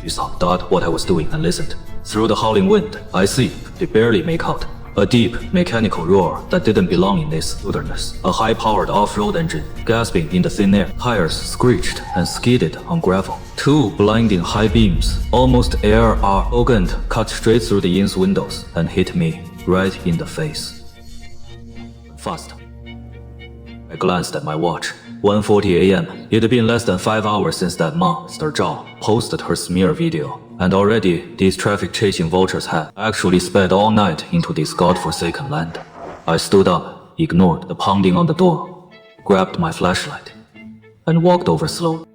She saw, thought what I was doing and listened. Through the howling wind, I see, they barely make out. A deep, mechanical roar that didn't belong in this wilderness. A high-powered off-road engine, gasping in the thin air. Tires screeched and skidded on gravel. Two blinding high beams, almost air-arrogant, cut straight through the inn's windows and hit me right in the face. Fast. I glanced at my watch. 1:40 a.m. It had been less than 5 hours since that monster Zhao posted her smear video. And already, these traffic-chasing vultures had actually sped all night into this godforsaken land. I stood up, ignored the pounding on the door, grabbed my flashlight, and walked over slowly.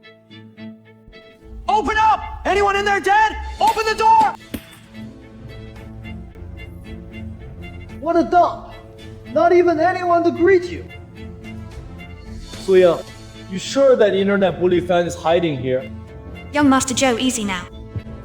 Open up! Anyone in there dead? Open the door! What a dump! Not even anyone to greet you. Suyang, you sure that internet bully fan is hiding here? Young Master Zhou, easy now.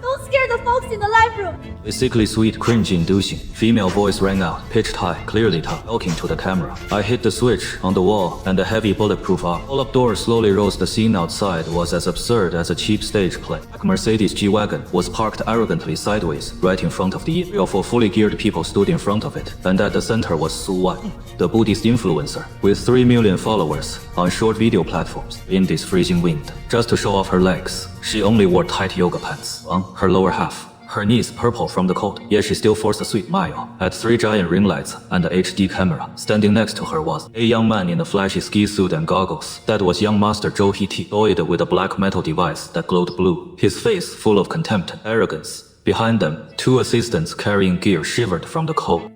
Don't scare the folks in the live room. A sickly sweet, cringe-inducing female voice rang out, pitched high, clearly talking to the camera. I hit the switch on the wall, and the heavy bulletproof roll-up door slowly rose. The scene outside was as absurd as a cheap stage play. A Mercedes G-Wagon was parked arrogantly sideways, right in front of the 3 or 4 fully geared people stood in front of it, and at the center was Su Wan, the Buddhist influencer, with 3 million followers on short video platforms in this freezing wind. Just to show off her legs, she only wore tight yoga pants on her lower half. Her knees purple from the cold, yet she still forced a sweet smile at 3 giant ring lights and a HD camera. Standing next to her was a young man in a flashy ski suit and goggles. That was young Master Zhou. He toyed with a black metal device that glowed blue, his face full of contempt and arrogance. Behind them, 2 assistants carrying gear shivered from the cold.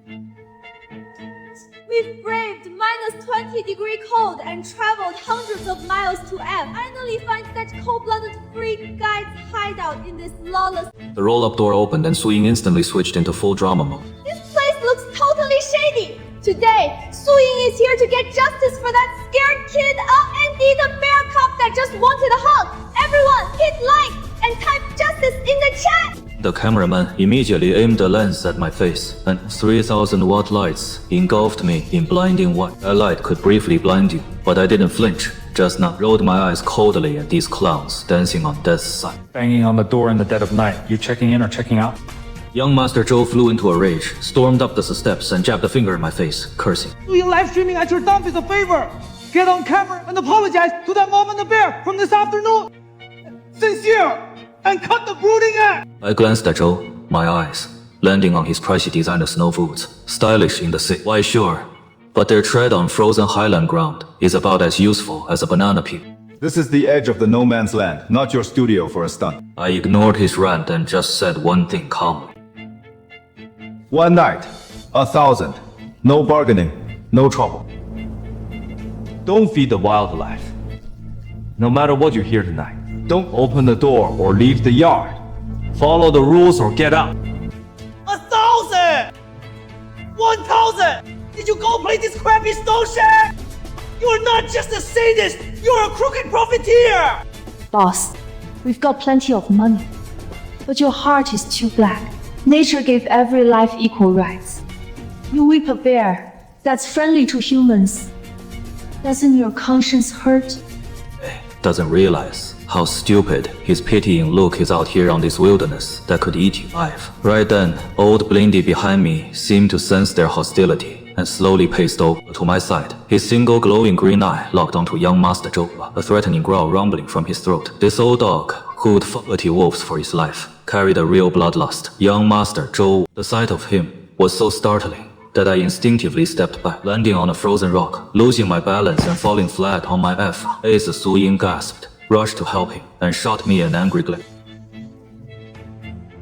We've braved -20-degree cold and traveled hundreds of miles to finally find such cold-blooded freak guys hideout in this lawless... The roll-up door opened and Su Ying instantly switched into full drama mode. This place looks totally shady. Today, Su Ying is here to get justice for that scared kid and the bear cop that just wanted a hug. Everyone, hit like and type justice in the chat. The cameraman immediately aimed a lens at my face, and 3,000-watt lights engulfed me in blinding white. A light could briefly blind you, but I didn't flinch. Just now, rolled my eyes coldly at these clowns dancing on death's side. Banging on the door in the dead of night. You checking in or checking out? Young Master Zhou flew into a rage, stormed up the steps, and jabbed a finger in my face, cursing. Doing live streaming at your dump is a favor. Get on camera and apologize to that mom and the bear from this afternoon. Sincere! And cut the brooding act! I glanced at Zhou, my eyes landing on his pricey designer snow boots, stylish in the city. Why, sure, but their tread on frozen highland ground is about as useful as a banana peel. This is the edge of the no man's land, not your studio for a stunt. I ignored his rant and just said one thing calmly. 1 night, 1,000. No bargaining, no trouble. Don't feed the wildlife. No matter what you hear tonight, don't open the door or leave the yard. Follow the rules or get out. 1,000! 1,000! Did you go play this crappy stone shack? You're not just a sadist, you're a crooked profiteer! Boss, we've got plenty of money, but your heart is too black. Nature gave every life equal rights. You whip a bear that's friendly to humans. Doesn't your conscience hurt? Doesn't realize how stupid his pitying look is out here on this wilderness that could eat you alive. Right then, old Blindy behind me seemed to sense their hostility and slowly paced over to my side. His single glowing green eye locked onto young Master Zhou, a threatening growl rumbling from his throat. This old dog, who'd fought wolves for his life, carried a real bloodlust. Young Master Zhou, the sight of him was so startling that I instinctively stepped back, landing on a frozen rock, losing my balance and falling flat on my F. As Su Ying gasped, rushed to help him, and shot me an angry glare.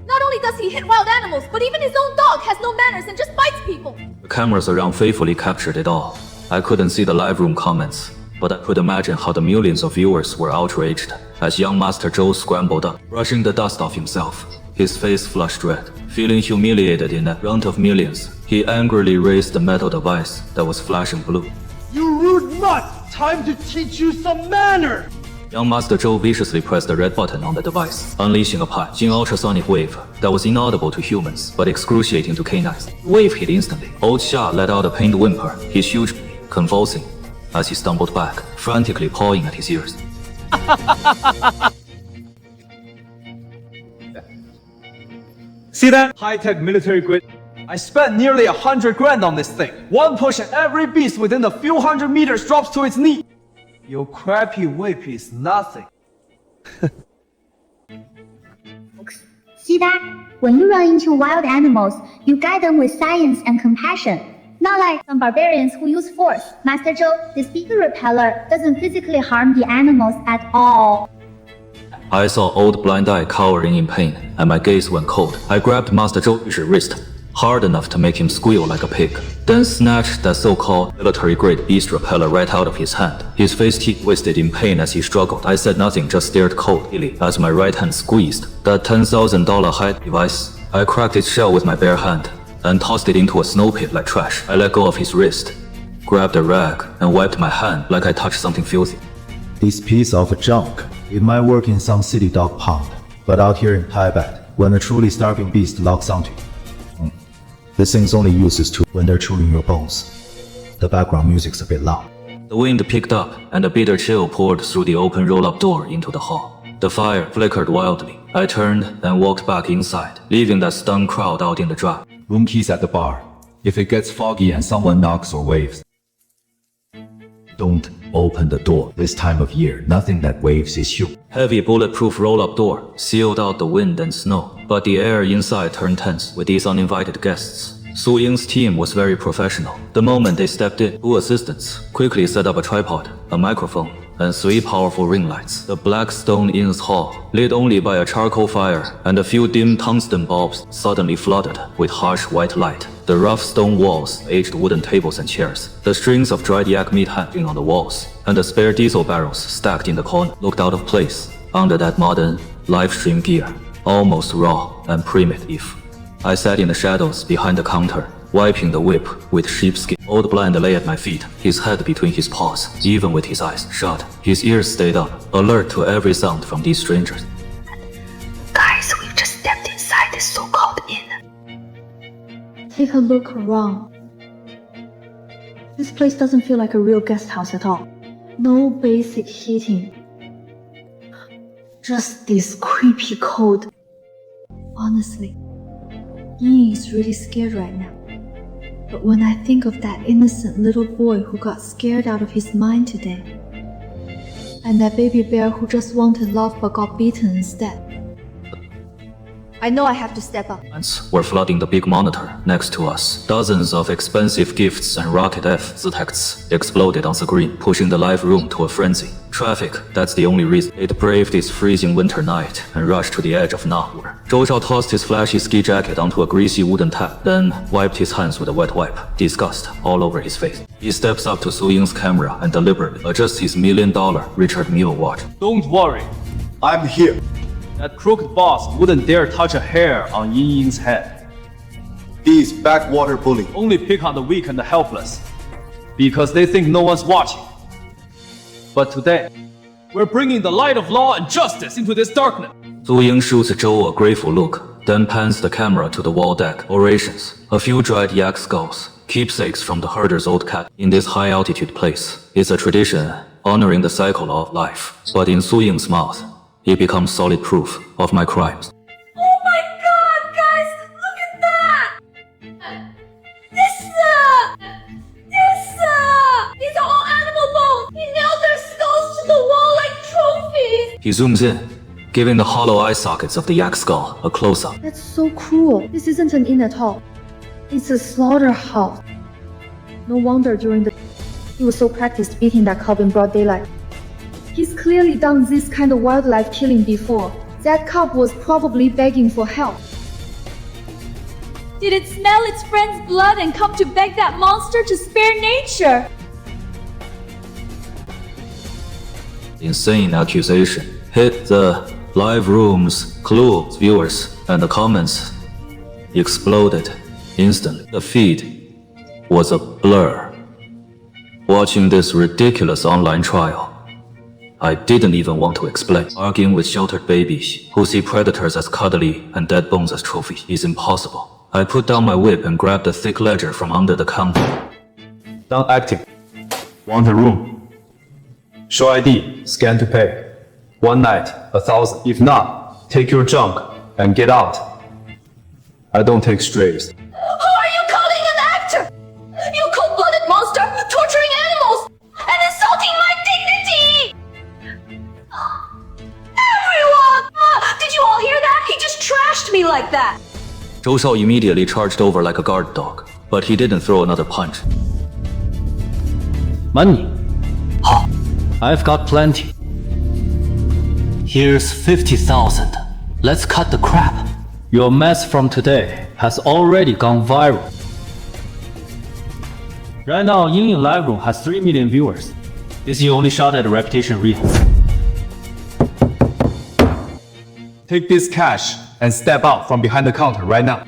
Not only does he hit wild animals, but even his own dog has no manners and just bites people. The cameras around faithfully captured it all. I couldn't see the live room comments, but I could imagine how the millions of viewers were outraged as young Master Zhou scrambled up, brushing the dust off himself, his face flushed red. Feeling humiliated in front of millions, he angrily raised the metal device that was flashing blue. You rude mutt! Time to teach you some manners! Young Master Zhou viciously pressed the red button on the device, unleashing a punching ultrasonic wave that was inaudible to humans but excruciating to canines. The wave hit instantly. Old Xia let out a pained whimper, his huge convulsing as he stumbled back, frantically pawing at his ears. See that? High-tech military grade. I spent nearly 100 grand on this thing. One push and every beast within a few hundred meters drops to its knee. Your crappy whip is nothing. See that? When you run into wild animals, you guide them with science and compassion. Not like some barbarians who use force. Master Zhou, this beaker repeller doesn't physically harm the animals at all. I saw old Blind Eye cowering in pain, and my gaze went cold. I grabbed Master Zhou's wrist, hard enough to make him squeal like a pig, then snatched that so-called military-grade beast repeller right out of his hand. His face teeth twisted in pain as he struggled. I said nothing, just stared coldly as my right hand squeezed that $10,000 hide device. I cracked its shell with my bare hand and tossed it into a snow pit like trash. I let go of his wrist, grabbed a rag, and wiped my hand like I touched something filthy. This piece of junk, it might work in some city dog pound, but out here in Tibet, when a truly starving beast locks onto you, this thing's only uses to when they're chewing your bones. The background music's a bit loud. The wind picked up, and a bitter chill poured through the open roll-up door into the hall. The fire flickered wildly. I turned and walked back inside, leaving that stunned crowd out in the drop. Room keys at the bar. If it gets foggy and someone knocks or waves, don't open the door. This time of year, nothing that waves is human. Heavy bulletproof roll-up door sealed out the wind and snow, but the air inside turned tense with these uninvited guests. Su Ying's team was very professional. The moment they stepped in, 2 assistants quickly set up a tripod, a microphone, and 3 powerful ring lights. The black stone inn's hall, lit only by a charcoal fire and a few dim tungsten bulbs, suddenly flooded with harsh white light. The rough stone walls, aged wooden tables and chairs, the strings of dried yak meat hanging on the walls, and the spare diesel barrels stacked in the corner looked out of place under that modern live stream gear, almost raw and primitive. I sat in the shadows behind the counter, wiping the whip with sheepskin. Old Blind lay at my feet, his head between his paws, even with his eyes shut. His ears stayed up, alert to every sound from these strangers. Guys, we've just stepped inside this so-called inn. Take a look around. This place doesn't feel like a real guest house at all. No basic heating. Just this creepy cold. Honestly, Yin is really scared right now. But when I think of that innocent little boy who got scared out of his mind today, and that baby bear who just wanted love but got beaten instead, I know I have to step up. Were flooding the big monitor next to us. Dozens of expensive gifts and Rocket F texts exploded on screen, pushing the live room to a frenzy. Traffic, that's the only reason. It braved its freezing winter night and rushed to the edge of nowhere. Zhou Zhao tossed his flashy ski jacket onto a greasy wooden tap, then wiped his hands with a wet wipe, disgust all over his face. He steps up to Su Ying's camera and deliberately adjusts his $1 million Richard Mille watch. Don't worry. I'm here. That crooked boss wouldn't dare touch a hair on Yin Ying's head. These backwater bullies. Only pick on the weak and the helpless, because they think no one's watching. But today, we're bringing the light of law and justice into this darkness. Su Ying shoots Zhou a grateful look, then pans the camera to the wall deck. Orations, a few dried yak skulls, keepsakes from the herder's old cat. In this high-altitude place, it's a tradition honoring the cycle of life. But in Su Ying's mouth, it becomes solid proof of my crimes. Oh my god, guys! Look at that! These are all animal bones! He nailed their skulls to the wall like trophies! He zooms in, giving the hollow eye sockets of the yak skull a close-up. That's so cruel. This isn't an inn at all. It's a slaughterhouse. No wonder he was so practiced beating that cub in broad daylight. He's clearly done this kind of wildlife killing before. That cub was probably begging for help. Did it smell its friend's blood and come to beg that monster to spare nature? Insane accusation hit the live room's clues, viewers, and the comments exploded instantly. The feed was a blur. Watching this ridiculous online trial, I didn't even want to explain. Arguing with sheltered babies who see predators as cuddly and dead bones as trophies is impossible. I put down my whip and grabbed a thick ledger from under the counter. Done active. Want a room? Show ID. Scan to pay. One night, 1,000. If not, take your junk and get out. I don't take strays. Who are you calling an actor? You cold-blooded monster, torturing animals and insulting my dignity! Everyone! Did you all hear that? He just trashed me like that! Zhou Shao immediately charged over like a guard dog, but he didn't throw another punch. Money? I've got plenty. Here's 50,000. Let's cut the crap. Your mess from today has already gone viral. Right now, Ying Ying Live Room has 3 million viewers. This you only shot at a reputation reel. Take this cash and step out from behind the counter right now.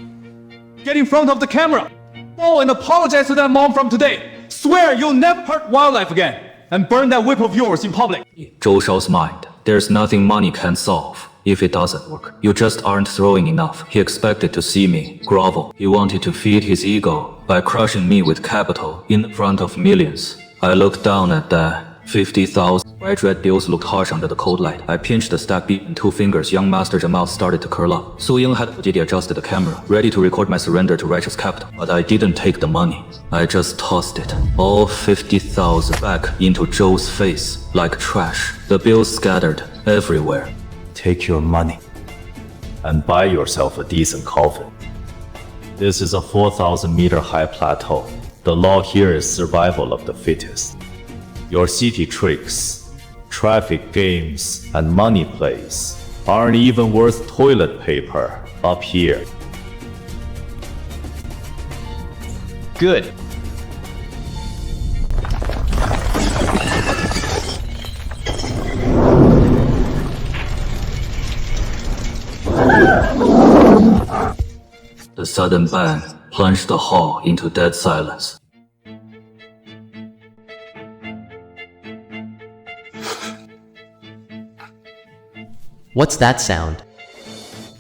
Get in front of the camera. Go and apologize to that mom from today. Swear you'll never hurt wildlife again. And burn that whip of yours in public. Zhou Shao's mind. There's nothing money can solve. If it doesn't work, you just aren't throwing enough. He expected to see me grovel. He wanted to feed his ego by crushing me with capital in front of millions. I looked down at the 50,000. Bright red bills looked harsh under the cold light. I pinched the stack beat and 2 fingers. Young Master's mouth started to curl up. Su Ying had already adjusted the camera, ready to record my surrender to righteous capital. But I didn't take the money. I just tossed it, all 50,000, back into Zhou's face like trash. The bills scattered everywhere. Take your money and buy yourself a decent coffin. This is a 4,000-meter high plateau. The law here is survival of the fittest. Your city tricks, traffic games, and money plays aren't even worth toilet paper up here. Good. The sudden bang plunged the hall into dead silence. What's that sound?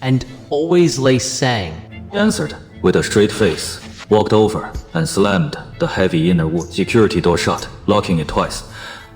And always Lei sang. He answered with a straight face, walked over, and slammed the heavy inner wood security door shut, locking it twice.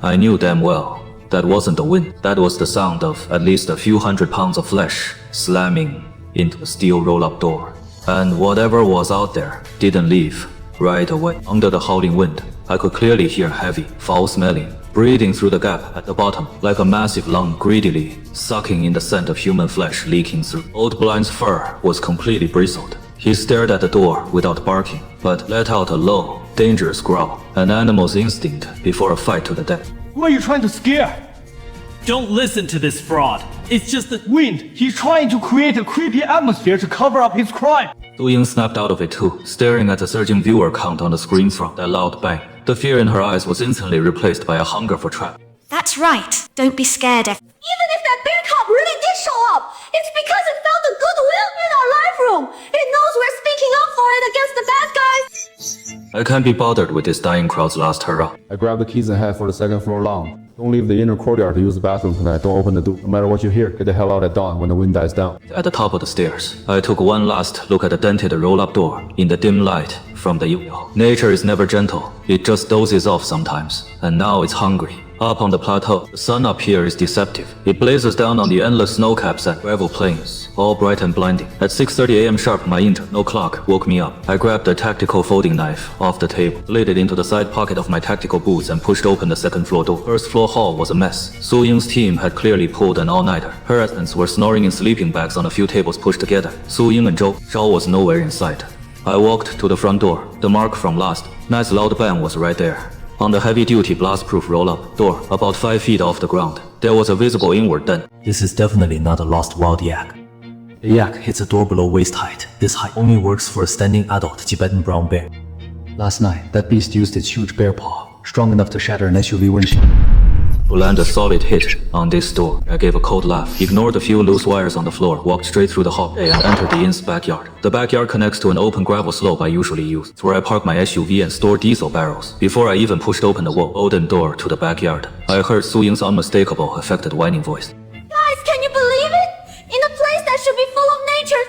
I knew damn well that wasn't the wind. That was the sound of at least a few hundred pounds of flesh slamming into a steel roll-up door. And whatever was out there didn't leave right away. Under the howling wind, I could clearly hear heavy, foul-smelling breathing through the gap at the bottom, like a massive lung greedily sucking in the scent of human flesh leaking through. Old Blind's fur was completely bristled. He stared at the door without barking, but let out a low, dangerous growl, an animal's instinct before a fight to the death. Who are you trying to scare? Don't listen to this fraud. It's just that Wind, he's trying to create a creepy atmosphere to cover up his crime. Su Ying snapped out of it too, staring at the surging viewer count on the screen from that loud bang. The fear in her eyes was instantly replaced by a hunger for trap. That's right. Don't be scared. Even if that bear cop really did show up, it's because it felt the goodwill in our live room. It knows we're speaking up for it against the bad guys. I can't be bothered with this dying crowd's last hurrah. I grabbed the keys and head for the second floor lounge. Don't leave the inner courtyard to use the bathroom tonight. Don't open the door. No matter what you hear, get the hell out at dawn when the wind dies down. At the top of the stairs, I took one last look at the dented roll-up door in the dim light from the window. Nature is never gentle. It just dozes off sometimes, and now it's hungry. Up on the plateau, the sun up here is deceptive. It blazes down on the endless snow caps and gravel plains, all bright and blinding. At 6:30 a.m. sharp, my internal clock woke me up. I grabbed a tactical folding knife off the table, slid it into the side pocket of my tactical boots, and pushed open the second floor door. First floor hall was a mess. Su Ying's team had clearly pulled an all-nighter. Her residents were snoring in sleeping bags on a few tables pushed together. Su Ying and Zhou Shao was nowhere in sight. I walked to the front door. The mark from last night's loud bang was right there. On the heavy-duty blast-proof roll-up door, about 5 feet off the ground, there was a visible inward dent. This is definitely not a lost wild yak. A yak hits a door below waist height. This height only works for a standing adult Tibetan brown bear. Last night, that beast used its huge bear paw, strong enough to shatter an SUV windshield. To land a solid hit on this door, I gave a cold laugh, ignored a few loose wires on the floor, walked straight through the hall, and entered the inn's backyard. The backyard connects to an open gravel slope I usually use. It's where I park my SUV and store diesel barrels. Before I even pushed open the wooden door to the backyard, I heard Su Ying's unmistakable, affected whining voice. Guys, can you believe it? In a place that should be full of nature,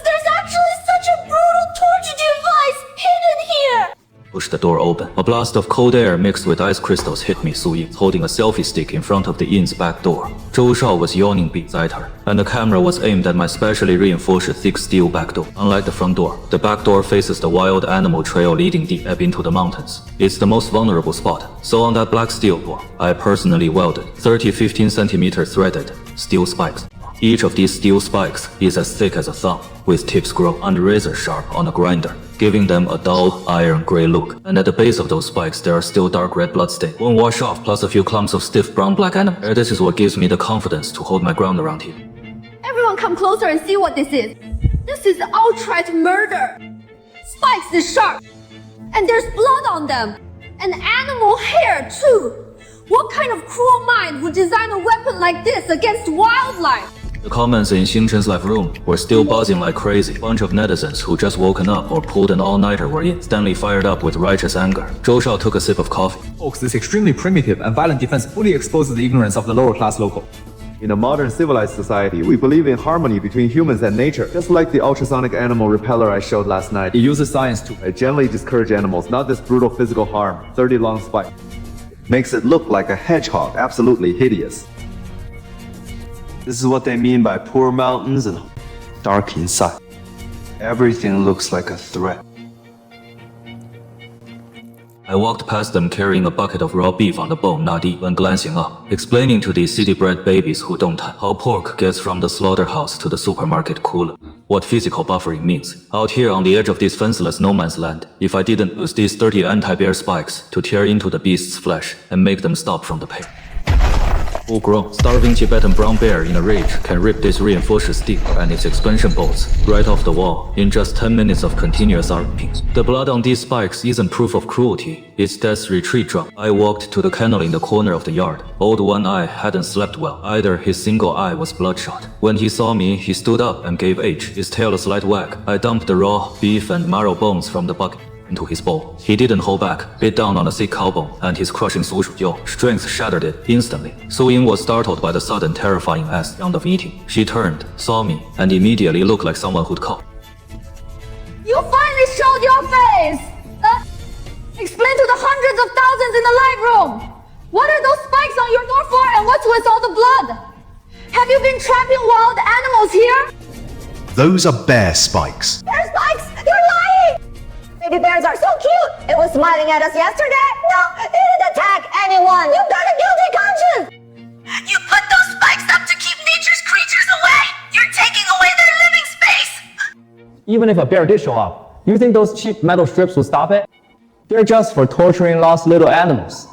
there's actually such a brutal torture device hidden here. Push pushed the door open. A blast of cold air mixed with ice crystals hit me. Su Ying, holding a selfie stick in front of the inn's back door. Zhou Shao was yawning beside her, and the camera was aimed at my specially reinforced thick steel back door. Unlike the front door, the back door faces the wild animal trail leading deep into the mountains. It's the most vulnerable spot, so on that black steel door, I personally welded 15cm threaded steel spikes. Each of these steel spikes is as thick as a thumb, with tips grown and razor sharp on a grinder, giving them a dull, iron-gray look. And at the base of those spikes, there are still dark red bloodstains. Won't wash off, plus a few clumps of stiff brown-black animal. This is what gives me the confidence to hold my ground around here. Everyone come closer and see what this is. This is outright murder. Spikes is sharp, and there's blood on them, and animal hair too. What kind of cruel mind would design a weapon like this against wildlife? The comments in Xingchen's live room were still buzzing like crazy. A bunch of netizens who just woken up or pulled an all-nighter were instantly fired up with righteous anger. Zhou Shao took a sip of coffee. Folks, this extremely primitive and violent defense fully exposes the ignorance of the lower-class local. In a modern civilized society, we believe in harmony between humans and nature. Just like the ultrasonic animal repeller I showed last night. It uses science to gently discourage animals, not this brutal physical harm. 30 long spikes. Makes it look like a hedgehog, absolutely hideous. This is what they mean by poor mountains and dark inside. Everything looks like a threat. I walked past them carrying a bucket of raw beef on the bone nadi when glancing up, explaining to these city-bred babies who don't how pork gets from the slaughterhouse to the supermarket cooler, what physical buffering means. Out here on the edge of this fenceless no man's land, if I didn't use these 30 anti-bear spikes to tear into the beast's flesh and make them stop from the pain. Full-grown, starving Tibetan brown bear in a rage can rip this reinforced steel and its expansion bolts right off the wall in just 10 minutes of continuous RPs. The blood on these spikes isn't proof of cruelty, it's death's retreat drum. I walked to the kennel in the corner of the yard. Old One Eye hadn't slept well. Either his single eye was bloodshot. When he saw me, he stood up and gave H, his tail a slight wag. I dumped the raw beef and marrow bones from the bucket into his bowl. He didn't hold back, bit down on a thick cow bone, and his crushing strength shattered it instantly. Su Ying was startled by the sudden terrifying sound of eating. She turned, saw me, and immediately looked like someone who'd caught. You finally showed your face! Explain to the hundreds of thousands in the live room! What are those spikes on your door for, and what's with all the blood? Have you been trapping wild animals here? Those are bear spikes. Bear spikes? You're lying! Baby bears are so cute! It was smiling at us yesterday! No, it didn't attack anyone! You've got a guilty conscience! You put those spikes up to keep nature's creatures away! You're taking away their living space! Even if a bear did show up, you think those cheap metal strips would stop it? They're just for torturing lost little animals.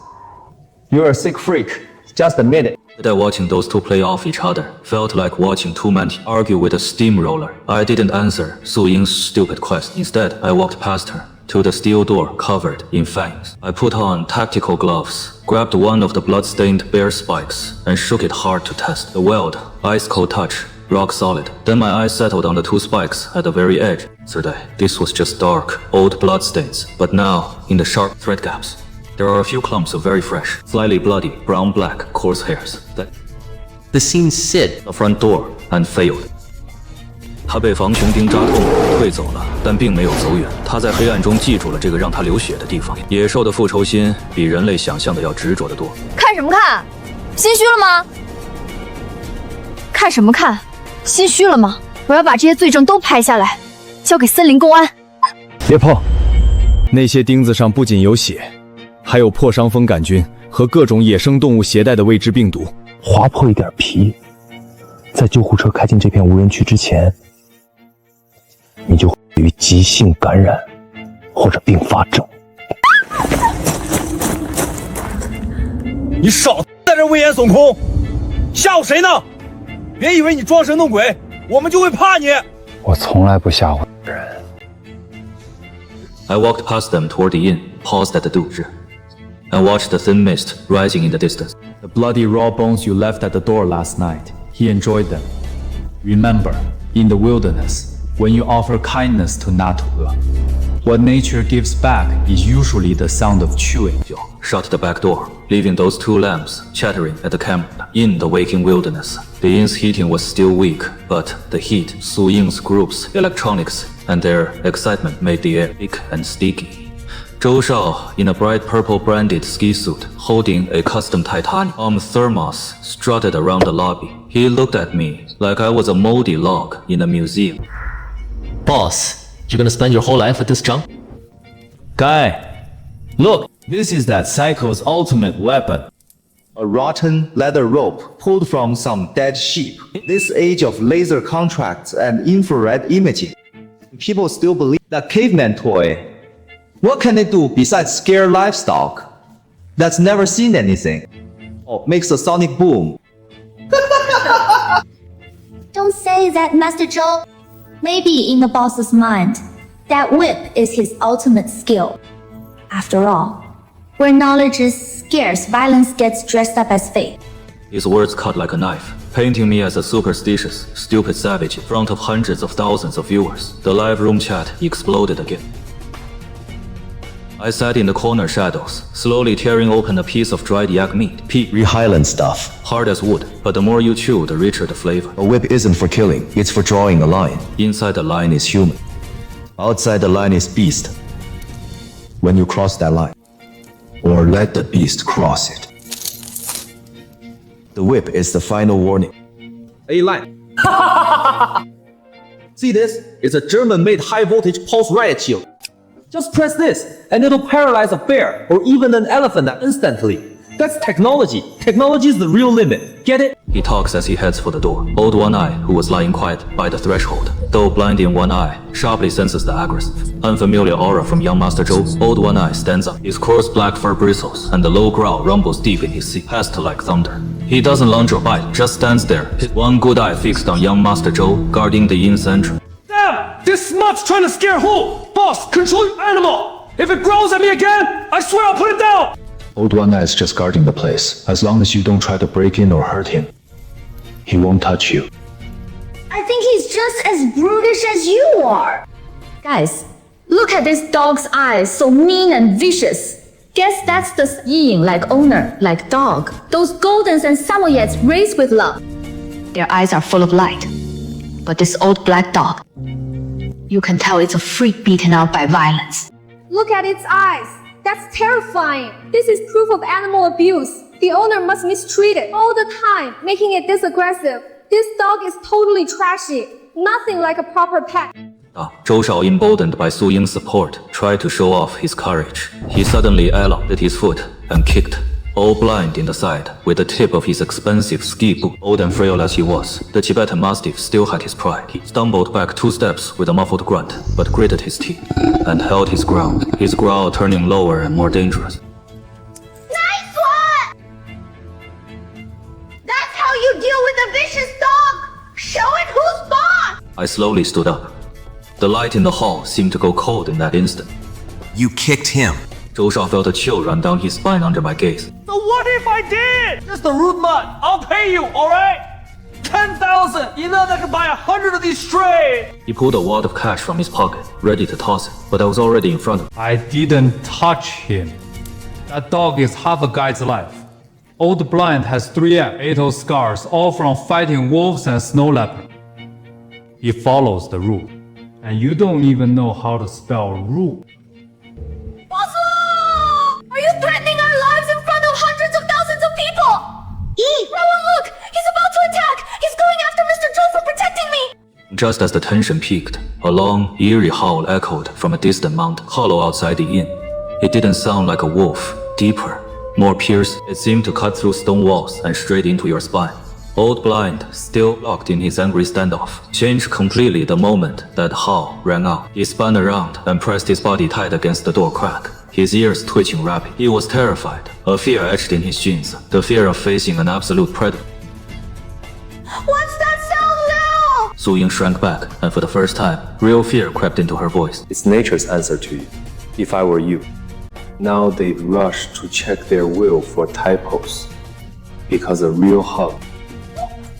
You're a sick freak. Just admit it. That watching those two play off each other felt like watching two men argue with a steamroller. I didn't answer Su Ying's stupid question. Instead, I walked past her to the steel door covered in fangs. I put on tactical gloves, grabbed one of the blood-stained bear spikes, and shook it hard to test. The weld, ice-cold touch, rock solid. Then my eyes settled on the two spikes at the very edge. Yesterday, this was just dark, old bloodstains, but now, in the sharp thread gaps, there are a few clumps of very fresh, slightly bloody, brown-black, coarse hairs that The scene Sid the front door and failed. 他被防熊钉扎痛了，退走了，但并没有走远。他在黑暗中记住了这个让他流血的地方。野兽的复仇心比人类想象的要执着得多。看什么看？心虚了吗？看什么看？心虚了吗？我要把这些罪证都拍下来，交给森林公安。别碰！那些钉子上不仅有血。 还有破伤风杆菌和各种野生动物携带的未知病毒，划破一点皮，在救护车开进这片无人区之前，你就会于急性感染或者并发症。你少在这危言耸听，吓唬谁呢？别以为你装神弄鬼，我们就会怕你。我从来不吓唬人。I walked past them toward the inn, paused at the door. and watched the thin mist rising in the distance. The bloody raw bones you left at the door last night, he enjoyed them. Remember, in the wilderness, when you offer kindness to Natuge, what nature gives back is usually the sound of chewing. Shut the back door, leaving those two lamps chattering at the camera. In the waking wilderness, the inn's heating was still weak, but the heat, Su Ying's groups, electronics, and their excitement made the air thick and sticky. Zhou Shao, in a bright purple branded ski suit, holding a custom titanium thermos, strutted around the lobby. He looked at me like I was a moldy log in a museum. Boss, you're gonna spend your whole life with this junk? Guy, look, this is that psycho's ultimate weapon. A rotten leather rope pulled from some dead sheep. In this age of laser contracts and infrared imaging, people still believe that caveman toy. What can it do besides scare livestock that's never seen anything? Oh, makes a sonic boom. Don't say that, Master Zhou. Maybe in the boss's mind, that whip is his ultimate skill. After all, where knowledge is scarce, violence gets dressed up as faith. His words cut like a knife, painting me as a superstitious, stupid savage in front of hundreds of thousands of viewers. The live room chat exploded again. I sat in the corner shadows, slowly tearing open a piece of dried yak meat. Highland stuff. Hard as wood, but the more you chew, the richer the flavor. A whip isn't for killing, it's for drawing a line. Inside the line is human. Outside the line is beast. When you cross that line, or let the beast cross it. The whip is the final warning. A line. See this? It's a German-made high-voltage pulse riot shield. Just press this, and it'll paralyze a bear or even an elephant instantly. That's technology. Technology is the real limit. Get it? He talks as he heads for the door. Old One Eye, who was lying quiet by the threshold, though blind in one eye, sharply senses the aggressive, unfamiliar aura from young Master Zhou. Old One Eye stands up. His coarse black fur bristles, and the low growl rumbles deep in his seat, past like thunder. He doesn't lunge or bite, just stands there, his one good eye fixed on young Master Zhou, guarding the inn's entrance. Damn! This smut's trying to scare who? Boss, control your animal! If it growls at me again, I swear I'll put it down! Old One Eye is just guarding the place. As long as you don't try to break in or hurt him, he won't touch you. I think he's just as brutish as you are. Guys, look at this dog's eyes, so mean and vicious. Guess that's the yin, like owner, like dog. Those Goldens and Samoyeds raised with love. Their eyes are full of light. But this old black dog, you can tell it's a freak beaten out by violence. Look at its eyes. That's terrifying. This is proof of animal abuse. The owner must mistreat it all the time, making it this aggressive. This dog is totally trashy. Nothing like a proper pet. Zhou Shao, emboldened by Su Ying's support, tried to show off his courage. He suddenly elbowed his foot and kicked, all blind in the side, with the tip of his expensive ski boot. Old and frail as he was, the Tibetan Mastiff still had his pride. He stumbled back 2 steps with a muffled grunt, but gritted his teeth and held his ground, his growl turning lower and more dangerous. Nice one! That's how you deal with a vicious dog! Show it who's boss! I slowly stood up. The light in the hall seemed to go cold in that instant. You kicked him. Zhou Shao felt a chill run down his spine under my gaze. So what if I did? Just a rude mutt. I'll pay you, alright? 10,000! Enough that I can buy 100 of these strays! He pulled a wad of cash from his pocket, ready to toss it, but I was already in front of him. I didn't touch him. That dog is half a guy's life. Old Blind has 3 fatal scars, all from fighting wolves and snow leopard. He follows the rule. And you don't even know how to spell rule. Are you threatening our lives in front of hundreds of thousands of people? Rowan, look! He's about to attack! He's going after Mr. Zhou for protecting me! Just as the tension peaked, a long, eerie howl echoed from a distant mountain hollow outside the inn. It didn't sound like a wolf, deeper, more piercing. It seemed to cut through stone walls and straight into your spine. Old Blind, still locked in his angry standoff, changed completely the moment that howl rang out. He spun around and pressed his body tight against the door crack, his ears twitching rapidly. He was terrified, a fear etched in his genes, the fear of facing an absolute predator. What's that sound now? Su Ying shrank back, and for the first time, real fear crept into her voice. It's nature's answer to you. If I were you. Now they've rushed to check their will for typos. Because a real hug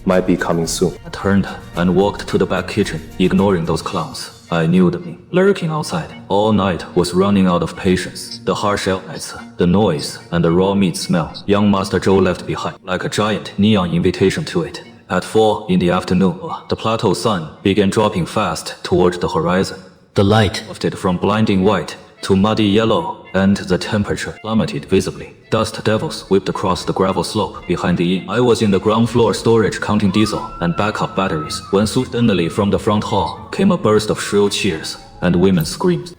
might be coming soon. I turned and walked to the back kitchen, ignoring those clowns. I knew me, lurking outside. All night was running out of patience. The harsh lights, the noise, and the raw meat smell. Young Master Zhou left behind, like a giant neon invitation to it. At 4 in the afternoon, the plateau sun began dropping fast toward the horizon. The light shifted from blinding white to muddy yellow and the temperature plummeted visibly. Dust devils whipped across the gravel slope behind the inn. I was in the ground floor storage counting diesel and backup batteries when suddenly from the front hall came a burst of shrill cheers and women's screams.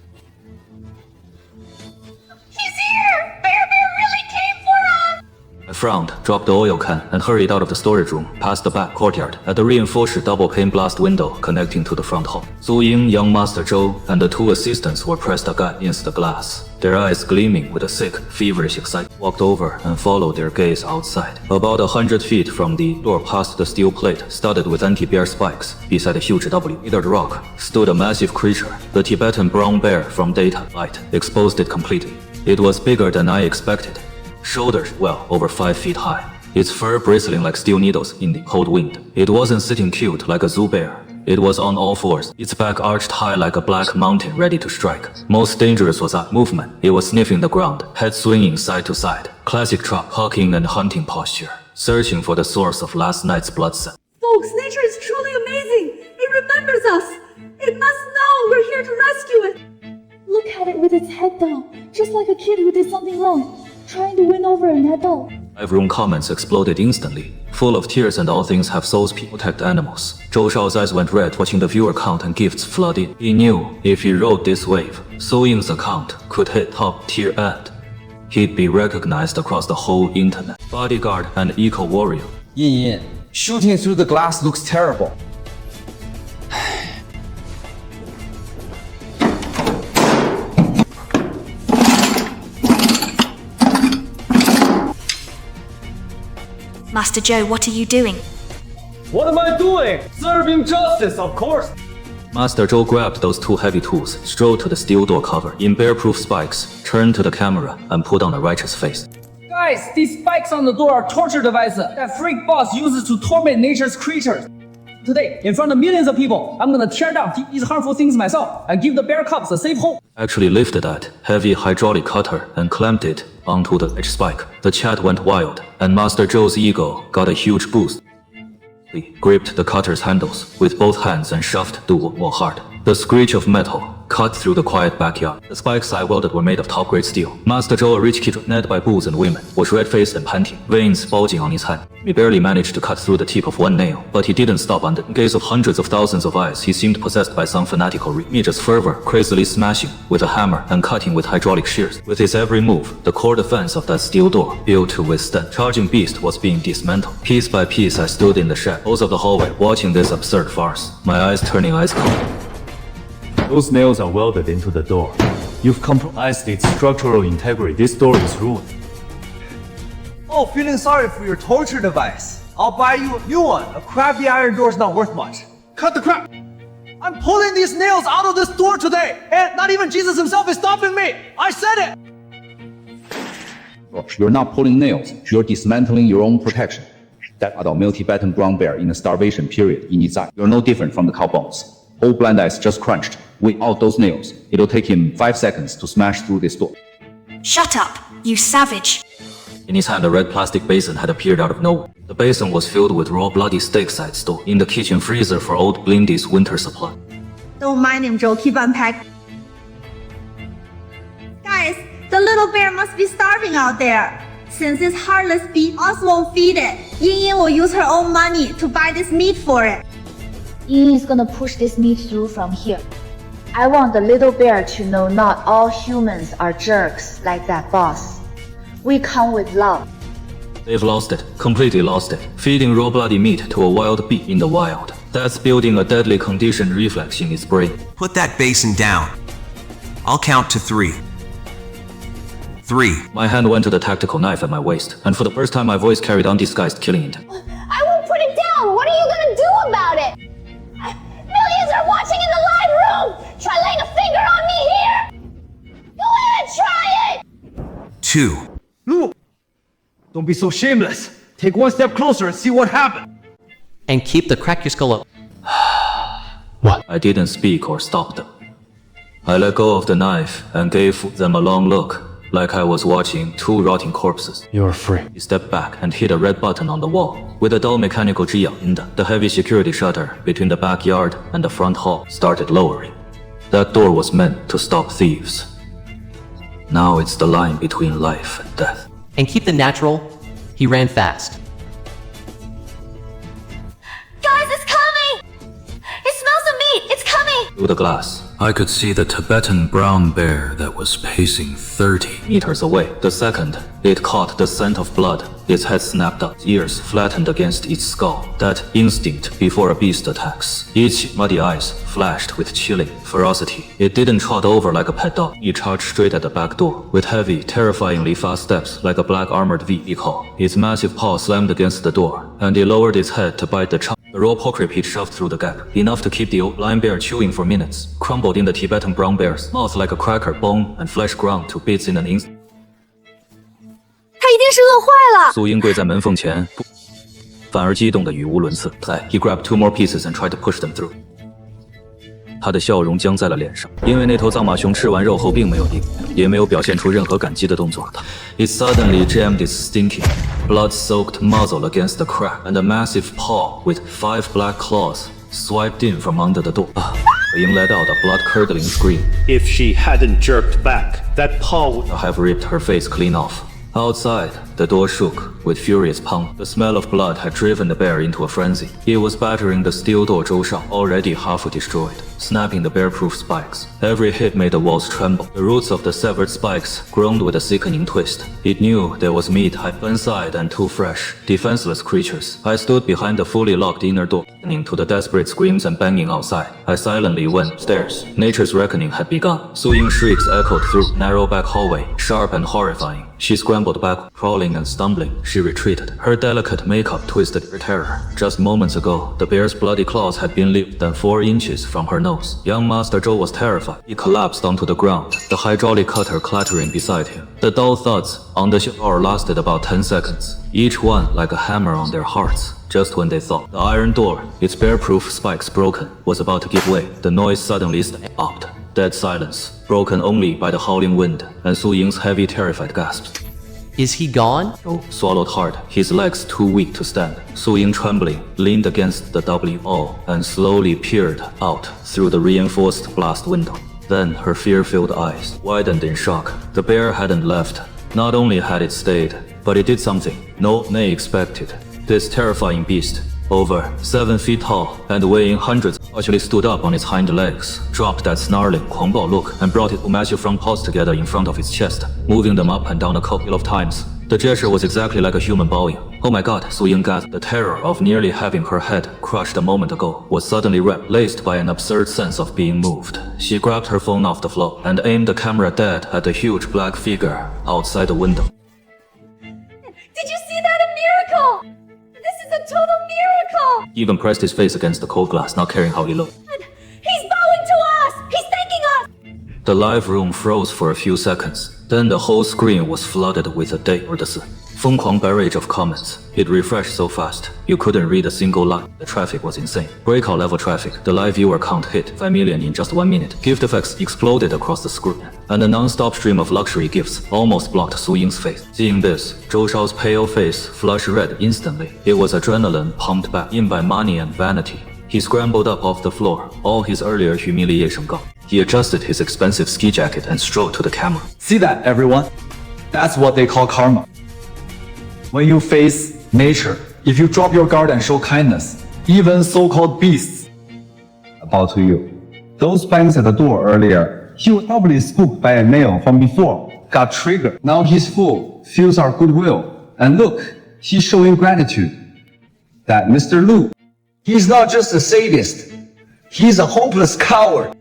I frowned, dropped the oil can, and hurried out of the storage room, past the back courtyard, at the reinforced double-pane blast window connecting to the front hall. Su Ying, young Master Zhou, and the two assistants were pressed against the glass, their eyes gleaming with a sick, feverish excitement. Walked over and followed their gaze outside. About 100 feet from the door past the steel plate, studded with anti-bear spikes, beside a huge W-withered rock, stood a massive creature, the Tibetan brown bear from data. Light exposed it completely. It was bigger than I expected. Shoulders well over 5 feet high, its fur bristling like steel needles in the cold wind. It wasn't sitting cute like a zoo bear. It was on all fours, its back arched high like a black mountain ready to strike. Most dangerous was that movement. It was sniffing the ground, head swinging side to side. Classic trap, hawking and hunting posture, searching for the source of last night's blood scent. Folks, nature is truly amazing. It remembers us. It must know we're here to rescue it. Look at it with its head down, just like a kid who did something wrong, trying to win over an adult. 5-room comments exploded instantly, full of tears and all things have souls, protect animals. Zhou Shao's eyes went red watching the viewer count and gifts flood in. He knew if he rode this wave, Su Ying's account could hit top tier and he'd be recognized across the whole internet. Bodyguard and eco-warrior. Yin Yin, shooting through the glass looks terrible. Master Zhou, what are you doing? What am I doing? Serving justice, of course. Master Zhou grabbed those two heavy tools, strode to the steel door cover in bear-proof spikes, turned to the camera, and put on a righteous face. Guys, these spikes on the door are torture devices that freak boss uses to torment nature's creatures. Today, in front of millions of people, I'm gonna tear down these harmful things myself and give the bear cubs a safe home. Actually lifted that heavy hydraulic cutter and clamped it onto the edge spike. The chat went wild, and Master Zhou's ego got a huge boost. He gripped the cutter's handles with both hands and shoved the wood more hard. The screech of metal cut through the quiet backyard. The spikes I welded were made of top-grade steel. Master Zhou, a rich kid led by bulls and women, was red-faced and panting, veins bulging on his hand. He barely managed to cut through the tip of one nail, but he didn't stop under the gaze of hundreds of thousands of eyes. He seemed possessed by some fanatical religious fervor, crazily smashing with a hammer and cutting with hydraulic shears. With his every move, the core defense of that steel door built to withstand. Charging beast was being dismantled. Piece by piece, I stood in the shadows of the hallway, watching this absurd farce, my eyes turning ice cold. Those nails are welded into the door. You've compromised its structural integrity. This door is ruined. Oh, feeling sorry for your torture device. I'll buy you a new one. A crappy iron door's not worth much. Cut the crap! I'm pulling these nails out of this door today, and not even Jesus himself is stopping me! I said it! You're not pulling nails, you're dismantling your own protection. That adult male Tibetan brown bear in the starvation period in its eye. You're no different from the cow bones. All blind eyes just crunched. Without those nails, it'll take him 5 seconds to smash through this door. Shut up, you savage. In his hand, a red plastic basin had appeared out of nowhere. The basin was filled with raw bloody steaks I'd stored in the kitchen freezer for old Blindy's winter supply. Don't mind him, Joe. Keep unpacking. Guys, the little bear must be starving out there. Since this heartless beast us won't feed it, Yin Yin will use her own money to buy this meat for it. Yin is gonna push this meat through from here. I want the little bear to know not all humans are jerks like that boss. We come with love. They've lost it, completely lost it. Feeding raw bloody meat to a wild beast in the wild. That's building a deadly conditioned reflex in its brain. Put that basin down. I'll count to 3. 3. My hand went to the tactical knife at my waist, and for the first time my voice carried undisguised killing intent. I won't put it down! What are you gonna do about it? Millions are watching in the live room! Try laying a finger on me here! Go ahead, try it! 2. Look! Don't be so shameless. Take one step closer and see what happens. And keep the crack your skull up. What? I didn't speak or stop them. I let go of the knife and gave them a long look, like I was watching 2 rotting corpses. You're free. He stepped back and hit a red button on the wall. With a dull mechanical zhiyang, the heavy security shutter between the backyard and the front hall started lowering. That door was meant to stop thieves. Now it's the line between life and death. And keep the natural, he ran fast. Guys, it's coming! It smells the meat! It's coming! Through the glass, I could see the Tibetan brown bear that was pacing 30 meters away. The second it caught the scent of blood, its head snapped up, ears flattened against its skull. That instinct before a beast attacks. Its muddy eyes flashed with chilling ferocity. It didn't trot over like a pet dog. It charged straight at the back door, with heavy, terrifyingly fast steps like a black armored vehicle. Its massive paw slammed against the door, and it lowered its head to bite the chunk. The raw pork rib it shoved through the gap, enough to keep the old lion bear chewing for minutes, crumbled in the Tibetan brown bear's mouth like a cracker, bone and flesh ground to bits in an instant. 他一定是饿坏了。苏英跪在门缝前，反而激动得语无伦次。He grabbed 2 more pieces and tried to push them through. 他的笑容僵在了脸上，因为那头藏马熊吃完肉后并没有低，也没有表现出任何感激的动作。It suddenly jammed its stinking, blood-soaked muzzle against the crack, and a massive paw with 5 black claws swiped in from under the door. 迎来到的 blood-curdling scream. If she hadn't jerked back, that paw would have ripped her face clean off. Outside, the door shook with furious pounding. The smell of blood had driven the bear into a frenzy. It was battering the steel door Zhou Shao, already half destroyed, snapping the bear-proof spikes. Every hit made the walls tremble. The roots of the severed spikes groaned with a sickening twist. It knew there was meat inside and 2 fresh, defenseless creatures. I stood behind the fully locked inner door, listening to the desperate screams and banging outside. I silently went upstairs. Nature's reckoning had begun. Su Ying's shrieks echoed through narrow back hallway, sharp and horrifying. She scrambled back, crawling and stumbling. She retreated, her delicate makeup twisted her terror. Just moments ago, the bear's bloody claws had been less than 4 inches from her nose. Young Master Zhou was terrified. He collapsed onto the ground, the hydraulic cutter clattering beside him. The dull thuds on the floor lasted about 10 seconds, each one like a hammer on their hearts. Just when they thought the iron door, its bear-proof spikes broken, was about to give way, the noise suddenly stopped. Dead silence, broken only by the howling wind and Su Ying's heavy, terrified gasps. Is he gone? Zhou swallowed hard, his legs too weak to stand. Su Ying, trembling, leaned against the WO and slowly peered out through the reinforced blast window. Then her fear-filled eyes widened in shock. The bear hadn't left. Not only had it stayed, but it did something no one expected. This terrifying beast, over 7 feet tall and weighing hundreds, actually stood up on its hind legs, dropped that snarling, 狂暴 look, and brought its massive front paws together in front of its chest, moving them up and down a couple of times. The gesture was exactly like a human bowing. Oh my god, Su Ying gasped. The terror of nearly having her head crushed a moment ago was suddenly replaced by an absurd sense of being moved. She grabbed her phone off the floor and aimed the camera dead at the huge black figure outside the window. Did you see that? A miracle! This is a total miracle! He even pressed his face against the cold glass, not caring how he looked. He's bowing to us! He's thanking us! The live room froze for a few seconds. Then the whole screen was flooded with a day or the 疯狂 barrage of comments. It refreshed so fast, you couldn't read a single line. The traffic was insane. Breakout level traffic. The live viewer count hit 5 million in just 1 minute. Gift effects exploded across the screen, and a non-stop stream of luxury gifts almost blocked Su Ying's face. Seeing this, Zhou Shao's pale face flushed red instantly. It was adrenaline pumped back in by money and vanity. He scrambled up off the floor, all his earlier humiliation gone. He adjusted his expensive ski jacket and strode to the camera. See that, everyone? That's what they call karma. When you face nature, if you drop your guard and show kindness, even so-called beasts bow to you. Those bangs at the door earlier, he was probably spooked by a nail from before, got triggered. Now he's full, feels our goodwill. And look, he's showing gratitude. That Mr. Lu, he's not just a sadist, he's a hopeless coward.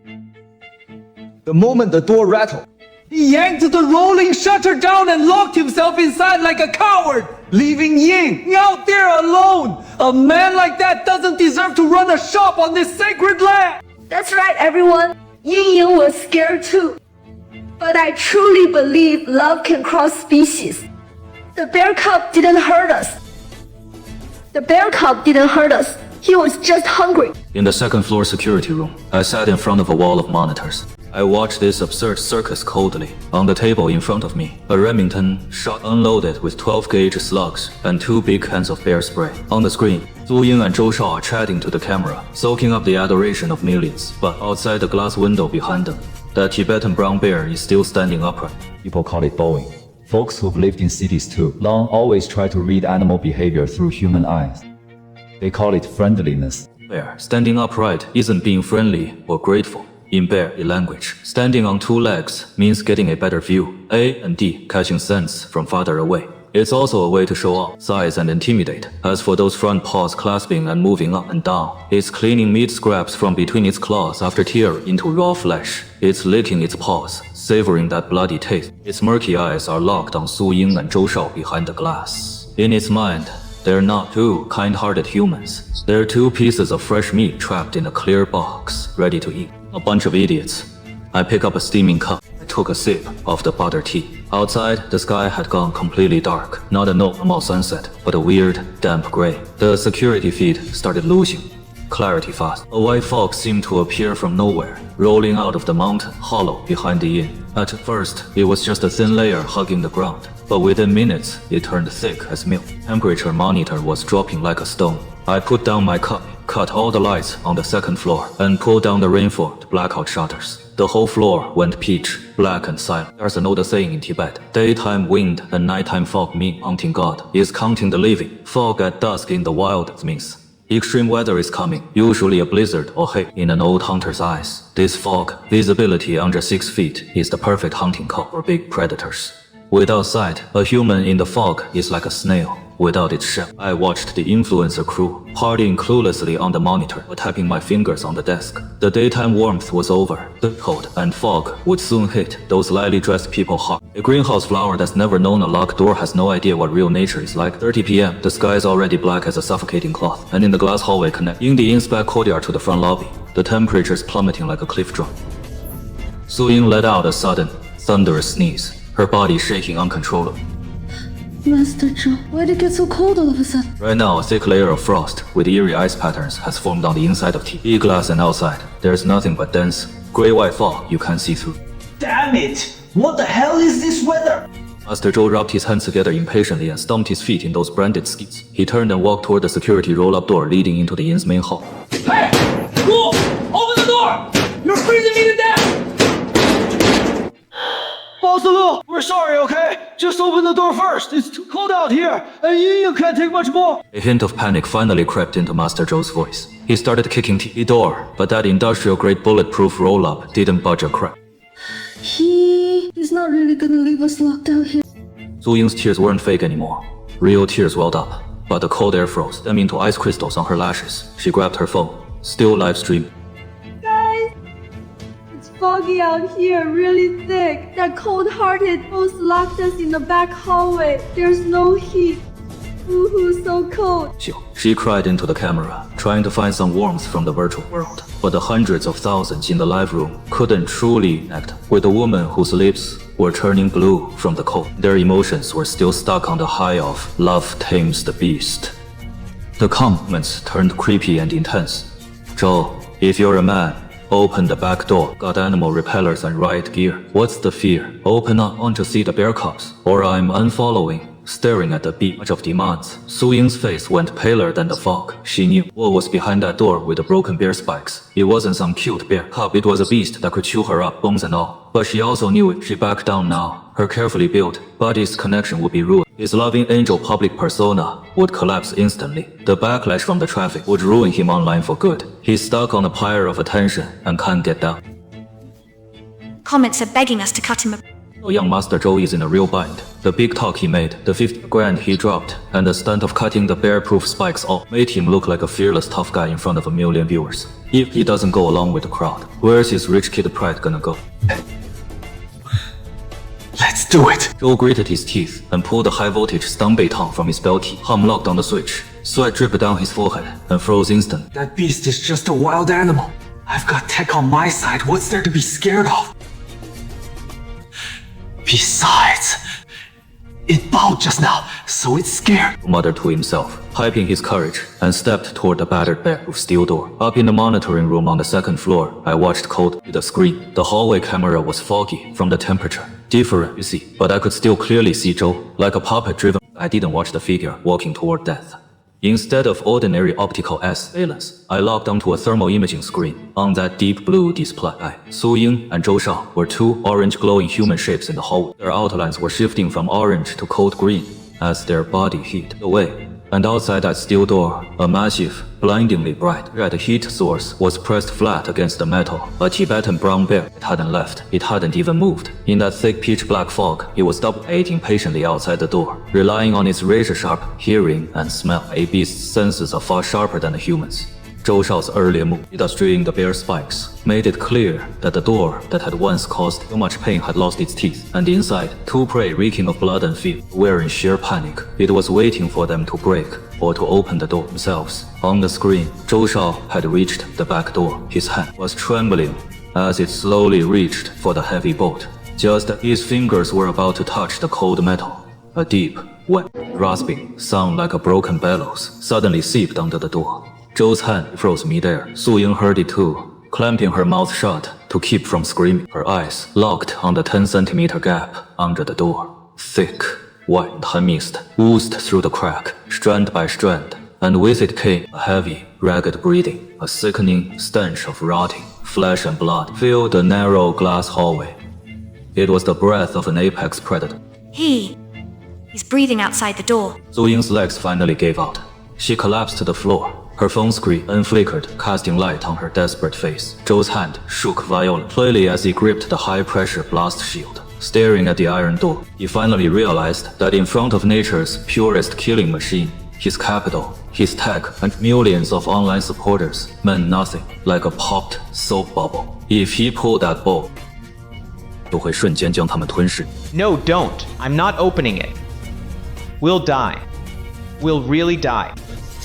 The moment the door rattled, he yanked the rolling shutter down and locked himself inside like a coward, leaving Ying out there alone. A man like that doesn't deserve to run a shop on this sacred land. That's right, everyone. Ying Ying was scared too. But I truly believe love can cross species. The bear cub didn't hurt us. He was just hungry. In the second floor security room, I sat in front of a wall of monitors. I watched this absurd circus coldly. On the table in front of me, a Remington shot unloaded with 12-gauge slugs and 2 big cans of bear spray. On the screen, Su Ying and Zhou Shao are chatting to the camera, soaking up the adoration of millions. But outside the glass window behind them, That Tibetan brown bear is still standing upright. People call it bowing. Folks who've lived in cities too long always try to read animal behavior through human eyes. They call it friendliness. Bear standing upright isn't being friendly or grateful. In bear language, standing on two legs means getting a better view. A and D catching scents from farther away. It's also a way to show off, size, and intimidate. As for those front paws clasping and moving up and down, it's cleaning meat scraps from between its claws after tearing into raw flesh. It's licking its paws, savoring that bloody taste. Its murky eyes are locked on Su Ying and Zhou Shao behind the glass. In its mind, they're not two kind-hearted humans. They're two pieces of fresh meat trapped in a clear box, ready to eat. A bunch of idiots. I pick up a steaming cup. I took a sip of the butter tea. Outside, the sky had gone completely dark. Not a normal sunset, but a weird, damp gray. The security feed started losing clarity fast. A white fog seemed to appear from nowhere, rolling out of the mountain hollow behind the inn. At first, it was just a thin layer hugging the ground, but within minutes, it turned thick as milk. Temperature monitor was dropping like a stone. I put down my cup, cut all the lights on the second floor, and pulled down the rainforest blackout shutters. The whole floor went pitch black and silent. There's an old saying in Tibet: daytime wind and nighttime fog mean hunting God is counting the living. Fog at dusk in the wild means extreme weather is coming, usually a blizzard or hail. In an old hunter's eyes, this fog, visibility under 6 feet, is the perfect hunting call for big predators. Without sight, a human in the fog is like a snail without its shell. I watched the influencer crew partying cluelessly on the monitor, tapping my fingers on the desk. The daytime warmth was over. The cold and fog would soon hit those lightly dressed people hard. A greenhouse flower that's never known a locked door has no idea what real nature is like. 30 p.m. The sky is already black as a suffocating cloth, and in the glass hallway connecting the inn's back courtyard to the front lobby, the temperature is plummeting like a cliff drop. Su Ying let out a sudden, thunderous sneeze, her body shaking uncontrollably. Master Zhou, why'd it get so cold all of a sudden? Right now, a thick layer of frost with eerie ice patterns has formed on the inside of tea. Big glass and outside, there's nothing but dense, gray-white fog you can't see through. Damn it! What the hell is this weather? Master Zhou rubbed his hands together impatiently and stomped his feet in those branded skis. He turned and walked toward the security roll-up door leading into the inn's main hall. Hey! Fool! Open the door! You're freezing me to death! Boss Lu, we're sorry, okay? Just open the door first. It's too cold out here, and you can't take much more. A hint of panic finally crept into Master Zhou's voice. He started kicking the door, but that industrial-grade bulletproof roll-up didn't budge a crack. He's not really gonna leave us locked out here. Su Ying's tears weren't fake anymore. Real tears welled up, but the cold air froze them into ice crystals on her lashes. She grabbed her phone, still live streaming. Guys, it's foggy out here, really thick. That cold-hearted boss locked us in the back hallway. There's no heat. Woohoo, so cold. She cried into the camera, trying to find some warmth from the virtual world. But the hundreds of thousands in the live room couldn't truly connect with a woman whose lips were turning blue from the cold. Their emotions were still stuck on the high of love tames the beast. The comments turned creepy and intense. Zhou, if you're a man, open the back door. Got animal repellers and riot gear. What's the fear? Open up on to see the bear cubs, or I'm unfollowing. Staring at the beach of demands, Su Ying's face went paler than the fog. She knew what was behind that door with the broken bear spikes. It wasn't some cute bear cub, it was a beast that could chew her up, bones and all. But she also knew if she backed down now, her carefully built body's connection would be ruined. His loving angel public persona would collapse instantly. The backlash from the traffic would ruin him online for good. He's stuck on a pyre of attention and can't get down. Comments are begging us to cut him a... Young Master Zhou is in a real bind. The big talk he made, the 50 grand he dropped, and the stunt of cutting the bear-proof spikes off made him look like a fearless tough guy in front of a million viewers. If he doesn't go along with the crowd, where's his rich kid pride gonna go? Let's do it! Zhou gritted his teeth and pulled a high-voltage stun baton from his belt key. Hum locked on the switch. Sweat dripped down his forehead and froze instantly. That beast is just a wild animal. I've got tech on my side. What's there to be scared of? Besides, it bowed just now, so it's scared. Muttered to himself, hyping his courage, and stepped toward the battered bear-proof steel door. Up in the monitoring room on the second floor, I watched cold with the screen. The hallway camera was foggy from the temperature. Different, you see, but I could still clearly see Zhou, like a puppet driven. I didn't watch the figure walking toward death. Instead of ordinary optical surveillance, I logged onto a thermal imaging screen. On that deep blue display, Su Ying and Zhou Shao were two orange glowing human shapes in the hallway. Their outlines were shifting from orange to cold green as their body heated away. And outside that steel door, a massive, blindingly bright red heat source was pressed flat against the metal. A Tibetan brown bear. It hadn't left. It hadn't even moved. In that thick pitch black fog, it was waiting patiently outside the door, relying on its razor-sharp hearing and smell. A beast's senses are far sharper than a human's. Zhou Shao's earlier move, illustrating the bear's spikes, made it clear that the door that had once caused so much pain had lost its teeth, and inside, two prey reeking of blood and fear were in sheer panic. It was waiting for them to break or to open the door themselves. On the screen, Zhou Shao had reached the back door. His hand was trembling as it slowly reached for the heavy bolt. Just as his fingers were about to touch the cold metal, a deep, wet, rasping sound like a broken bellows suddenly seeped under the door. Zhou's hand froze midair. Su Ying heard it too, clamping her mouth shut to keep from screaming. Her eyes locked on the 10-centimeter gap under the door. Thick, white mist oozed through the crack, strand by strand, and with it came a heavy, ragged breathing. A sickening stench of rotting flesh and blood filled the narrow glass hallway. It was the breath of an apex predator. He's breathing outside the door. Su Ying's legs finally gave out. She collapsed to the floor. Her phone screen unflickered, casting light on her desperate face. Zhou's hand shook violently as he gripped the high-pressure blast shield. Staring at the iron door, he finally realized that in front of nature's purest killing machine, his capital, his tech, and millions of online supporters meant nothing, like a popped soap bubble. If he pulled that bolt, 就会瞬间将他们吞噬。 No, don't. I'm not opening it. We'll die. We'll really die.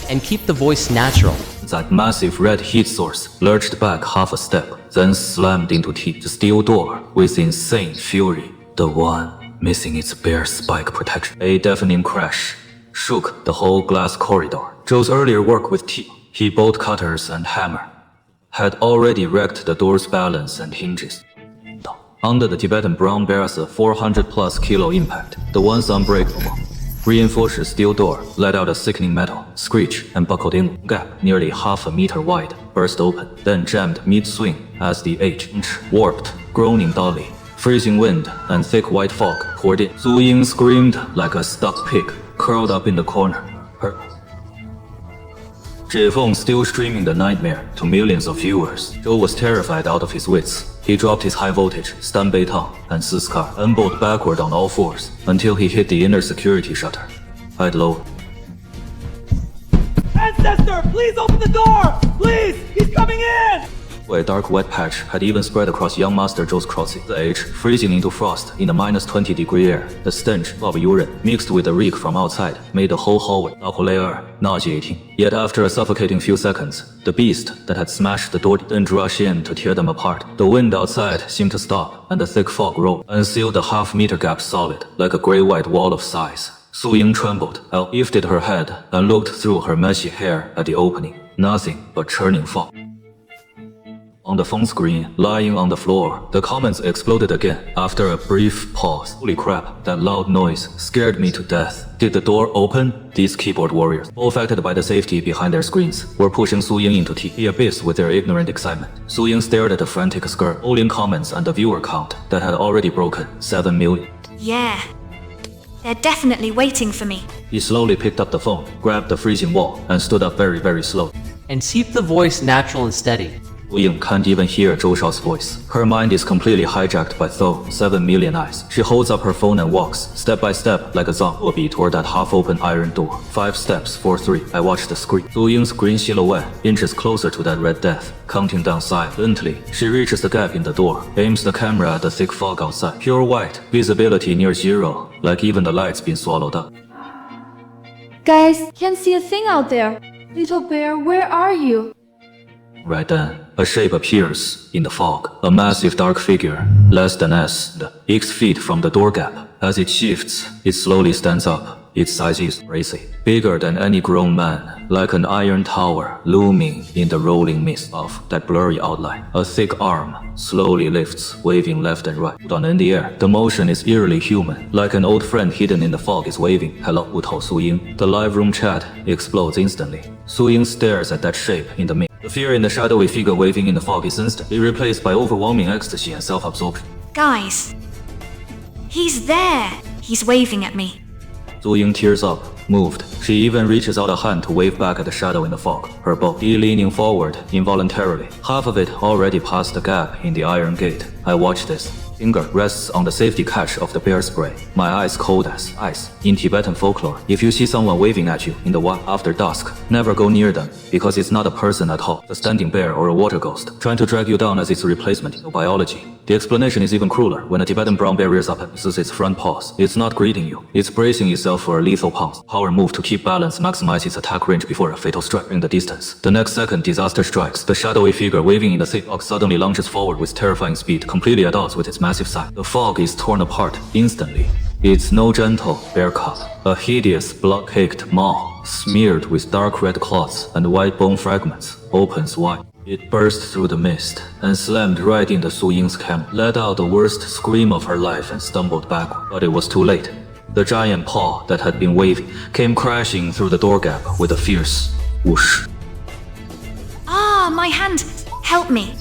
And keep the voice natural. That massive red heat source lurched back half a step, then slammed into the steel door with insane fury. The one missing its bare spike protection. A deafening crash shook the whole glass corridor. Zhou's earlier work with he bolt cutters and hammer had already wrecked the door's balance and hinges. Under the Tibetan brown bear's 400-plus kilo impact, the once unbreakable, reinforced steel door let out a sickening metal screech and buckled in. Gap nearly half a meter wide burst open, then jammed mid-swing as the H-inch warped, groaning dully. Freezing wind and thick white fog poured in. Su Ying screamed like a stuck pig, curled up in the corner. Her Zhifeng still streaming the nightmare to millions of viewers. Zhou was terrified out of his wits. He dropped his high-voltage stun Beitang and Siskar and bolted backward on all fours until he hit the inner security shutter. I'd low. Ancestor, please open the door! Please! He's coming in! A dark wet patch had even spread across young Master Zhou's crossing. The edge freezing into frost in the -20-degree air. The stench of urine mixed with the reek from outside made the whole hallway nauseating. Yet after a suffocating few seconds, the beast that had smashed the door didn't rush in to tear them apart. The wind outside seemed to stop, and the thick fog rolled and sealed the half-meter gap solid, like a gray-white wall of size. Su Ying trembled, lifted her head, and looked through her messy hair at the opening. Nothing but churning fog. On the phone screen, lying on the floor, the comments exploded again after a brief pause. Holy crap, that loud noise scared me to death. Did the door open? These keyboard warriors, all affected by the safety behind their screens, were pushing Su Ying into the abyss with their ignorant excitement. Su Ying stared at the frantic skirt, all in comments and the viewer count that had already broken 7 million. Yeah. They're definitely waiting for me. He slowly picked up the phone, grabbed the freezing wall, and stood up very, very slowly. And keep the voice natural and steady. Su Ying can't even hear Zhou Shao's voice. Her mind is completely hijacked by those 7 million eyes. She holds up her phone and walks, step by step, like a zombie toward that half-open iron door. 5 steps, 4, 3. I watch the screen. Su Ying's green silhouette inches closer to that red death, counting down silently. She reaches the gap in the door, aims the camera at the thick fog outside. Pure white, visibility near zero, like even the light's been swallowed up. Guys, can't see a thing out there. Little bear, where are you? Right then, a shape appears in the fog. A massive dark figure, less than 6 feet from the door gap. As it shifts, it slowly stands up, Its size is crazy, bigger than any grown man, like an iron tower looming in the rolling mist of that blurry outline. A thick arm slowly lifts, waving left and right. Down in the air, the motion is eerily human, like an old friend hidden in the fog is waving. Hello, Wu Tao Su Ying. The live room chat explodes instantly. Su Ying stares at that shape in the mist. The fear in the shadowy figure waving in the fog is instantly replaced by overwhelming ecstasy and self-absorption. Guys, he's there. He's waving at me. Su Ying tears up, moved. She even reaches out a hand to wave back at the shadow in the fog, her body leaning forward involuntarily, half of it already past the gap in the iron gate. I watch this. Finger rests on the safety catch of the bear spray. My eyes cold as ice. In Tibetan folklore, if you see someone waving at you in the wild after dusk, never go near them, because it's not a person at all, a standing bear or a water ghost, trying to drag you down as its replacement in biology. The explanation is even crueler when a Tibetan brown bear rears up and uses its front paws. It's not greeting you, it's bracing itself for a lethal pounce. Power move to keep balance, maximize its attack range before a fatal strike in the distance. The next second, disaster strikes. The shadowy figure waving in the thick fog suddenly launches forward with terrifying speed, completely at odds with its massive size. The fog is torn apart instantly. It's no gentle bear cub, a hideous blood-caked maw, smeared with dark red clots and white bone fragments, opens wide. It burst through the mist and slammed right into Su Ying's camera, let out the worst scream of her life and stumbled backward. But it was too late. The giant paw that had been waving came crashing through the door gap with a fierce whoosh. Ah, my hand! Help me!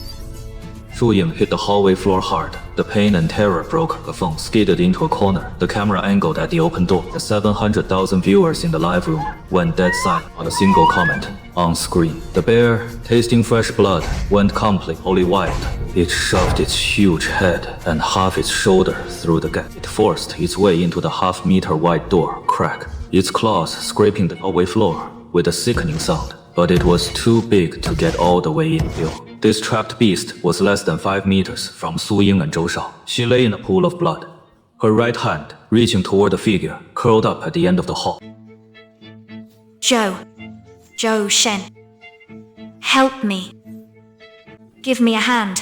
Su Ying hit the hallway floor hard. The pain and terror broke her. The phone skidded into a corner. The camera angled at the open door. The 700,000 viewers in the live room went dead silent on a single comment on screen. The bear, tasting fresh blood, went completely wild. It shoved its huge head and half its shoulder through the gap. It forced its way into the half-meter wide door crack, its claws scraping the hallway floor with a sickening sound. But it was too big to get all the way in. This trapped beast was less than 5 meters from Su Ying and Zhou Shao. She lay in a pool of blood, her right hand reaching toward the figure curled up at the end of the hall. Zhou Shen, help me. Give me a hand.